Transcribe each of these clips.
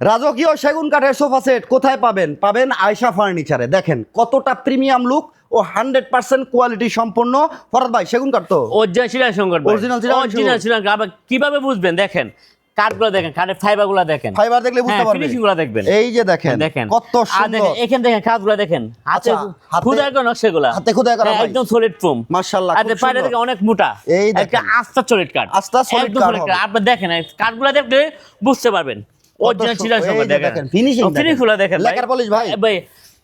রাজকীয় সেগুন কাঠের সোফা সেট কোথায় পাবেন? পাবেন আয়েশা ফার্নিচারে। দেখেন কতটা প্রিমিয়াম লুক ও 100% কোয়ালিটি সম্পন্ন। ফরহাদ ভাই, সেগুন কাঠ তো অরিজিনাল শ্রীলঙ্কান সংকট ভাই, Original অরিজিনাল শ্রীলঙ্কা। আবার কিভাবে বুঝবেন দেখেন, কাঠগুলো দেখেন, কাঠের ফাইবারগুলো দেখেন, ফাইবার দেখলে বুঝতে পারবেন, ফিনিশিংগুলো দেখবেন। এই যে দেখেন দেখেন কত আর সুন্দর। দেখেন এখানে দেখেন কাঠগুলো দেখেন, হাতে আচ্ছা, হাতে- খোদাই করা নকশাগুলো, হাতে খোদাই করা ভাই। একদম সলিড ফোম মাশাআল্লাহ, আর খুব পায়রা সুন্দর। দেখেন অনেক মোটা, এই দেখেন। একটা আস্তা সলিড কাঠ, আস্তা solid একদম কাঠ solid হবে। কাঠ। আপনি দেখেন এই কাঠগুলো দেখলে বুঝতে পারবেন অরিজিনাল শ্রীলঙ্কান এই সংকট। যে দেখেন, দেখেন finishing দেখেন। ফিনিশগুলো দেখেন ভাই। লেকার পলিশ ভাই। ভাই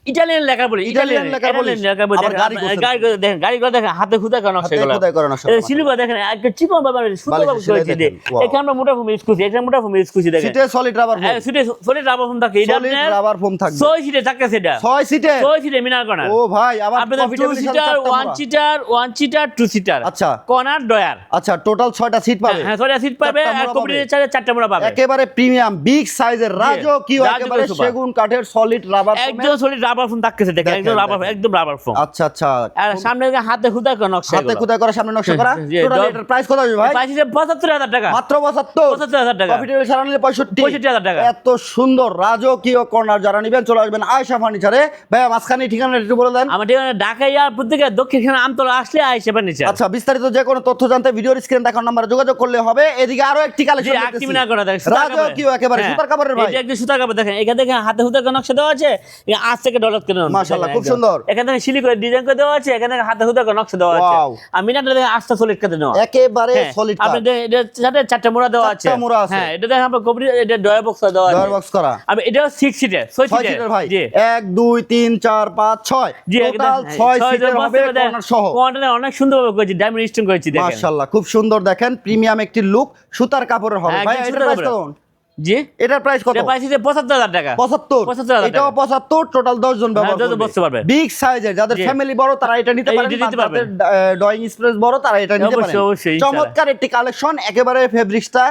ইটালিয়ান লেকার বলি, ইটালিয়ান লেকার পলিশ। আবার গাড়ি করছে। গাড়িগুলো দেখেন, গাড়িগুলো দেখেন হাতে খুদাই করা নকশাগুলো, খোদাই করা নকশা। সিলগুলো দেখেন একটা চিকন ভাবে সুন্দর ভাবে সেলাই করেছি। দেখেন, wow। এখানে আমরা মোটা ফোম ইউজ করছি, এখানে মোটা ফোম ইউজ করছি দেখেন। সিটে সলিড রাবার ফোম। সিটে সলিড রাবার ফোম থাকে, এটা Solid আপনার rubber foam থাকবে। 6 সিটে থাকতেছে, এটা 6 সিটে। 6 সিটে মিনার কর্নার। ও ভাই, আবার আপনাদের coffee 2 table এর সাথে সিটার, চারটা 1 মোড়া। সিটার, 1 সিটার, 2 সিটার, আচ্ছা। Corner drawer. আচ্ছা, টোটাল 6টা সিট পাবে। হ্যাঁ 6টা সিট পাবে, চারটা আর মোড়া কম্পিউটারের পাবে। চাইলে 4টা মোড়া পাবে। একেবারে প্রিমিয়াম বিগ সাইজের রাজকীয় রাজকীয় একেবারে সোফা। সেগুন কাঠের সলিড রাবার ফোম। একদম সলিড রাবার ফোম থাকতেছে দেখেন, একদম রাবার, একদম রাবার ফোম। আচ্ছা আচ্ছা, আর সামনে দিকে হাতে খুদাই করা নকশা, হাতে খোদাই করা, সামনে নকশা করা। জি, টোটাল দশ- এটার প্রাইস কত হবে ভাই? প্রাইস হিসেবে 75,000 টাকা, মাত্র 75। 75,000 টাকা। কফি টেবিল সারা নিলে 65। 65,000 টাকা। এত সুন্দর রাজকীয় কর্নার যারা নেবেন চলে আসবেন আয়েশা ফার্নিচারে। ভাই মাঝখানে ঠিকানা একটু বলে দেন। আমার ঠিকানা ঢাকা এয়ারপোর্ট থেকে দক্ষিণ আমতলা আসলে আইসে ফার্নিচার। আচ্ছা, বিস্তারিত যে কোনো তথ্য জানতে ভিডিওর স্ক্রিন দেখার নাম্বারে যোগাযোগ করলে হবে। এদিকে আরো একটি জি কালেকশন একটি মিনা করা দেখেন, সুতার কাপড়। রাজকীয় একেবারে হ্যাঁ, সুতার কাপড়ের ভাই। এটা একটু সুতার কাপড় দেখেন, এখানে দেখেন হাতে হুতার করা নকশা দেওয়া আছে, এখানে আজ থেকে ডলার করে মাশাআল্লাহ, খুব সুন্দর। এখানে দেখেন শিলি করে ডিজাইন করে দেওয়া আছে, এখানে হাতে হুতার করা নকশা দেওয়া আছে। Wow। আর মিনাটা দেখেন আস্তা সলিড কাটে নেওয়া, একেবারে হ্যাঁ, সলিড আপনি কাঠ, দেখেন এটা সাথে 4টা মোড়া দেওয়া আছে। চারটা মোড়া আছে। হ্যাঁ, এটা দেখেন আপনার কম্পিউটার, এটা ডয়ার বক্স দেওয়া আছে। ডয়ার বক্স করা। আর এটা 6 সিটের, 6 6 সিটের ভাই। জি 1 2 3 4 5 6 জি টোটাল 6 সিটের হবে কর্নার সহ। কোয়ান্টালে অনেক সুন্দরভাবে করেছি, ডায়মন্ড স্টোন করেছি দেখেন। মাশাআল্লাহ, খুব সুন্দর দেখেন, প্রিমিয়াম একটি লুক, সুতার কাপড়ের হবে হ্যাঁ, ভাই। একদম এটার সুতার প্রাইস কাপড়ের। কত? জি এটার প্রাইস কত? এটা প্রাইস হিসেবে 75,000 টাকা। 75। 75,000 এটাও 75, টোটাল 10 জন ব্যবহার 10 জন করবে। বসতে পারবে। বিগ সাইজের যাদের জি। ফ্যামিলি বড় তারা এটা নিতে এই পারেন, নিতে পারবে। তাদের ড্রয়িং স্পেস বড় তারা এটা নিতে পারেন। অবশ্যই, অবশ্যই, ইনশাআল্লাহ। চমৎকার একটি কালেকশন, একেবারে ফেব্রিক্সটা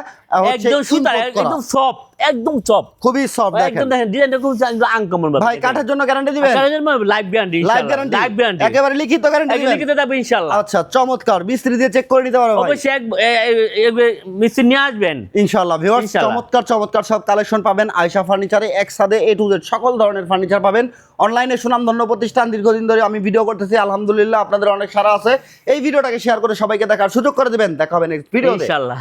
হচ্ছে একদম সুতার, import করা। একদম সফট, একদম সফট, খুবই সফট দেখেন একদম দেখেন ডিজাইনটা খুব আনকমন ভাবে। ভাই। কাঠের জন্য গ্যারান্টি দিবেন? Life guarantee, live guarantee, life guarantee, একেবারে লিখিত গ্যারান্টি দিবেন? লিখিত দেব ইনশাআল্লাহ। আচ্ছা, চমৎকার, মিস্ত্রি দিয়ে চেক করে নিতে পারবে ভাই অবশ্যই মিস্ত্রি নিয়ে আসবেন ইনশাআল্লাহ। ভিউয়ার্স, ইনশাআল্লাহ। চমৎকার চমৎকার সব কালেকশন পাবেন আয়েশা ফার্নিচারে। এক সাথে A to Z সকল ধরনের ফার্নিচার পাবেন। অনলাইনে সুনামধন্য প্রতিষ্ঠান, দীর্ঘদিন ধরে আমি ভিডিও করতেছি, আলহামদুলিল্লাহ আপনাদের অনেক সারা আছে। এই ভিডিওটাকে শেয়ার করে সবাইকে দেখার সুযোগ করে দিবেন। দেখা হবে নেক্সট ভিডিওতে ইনশাআল্লাহ।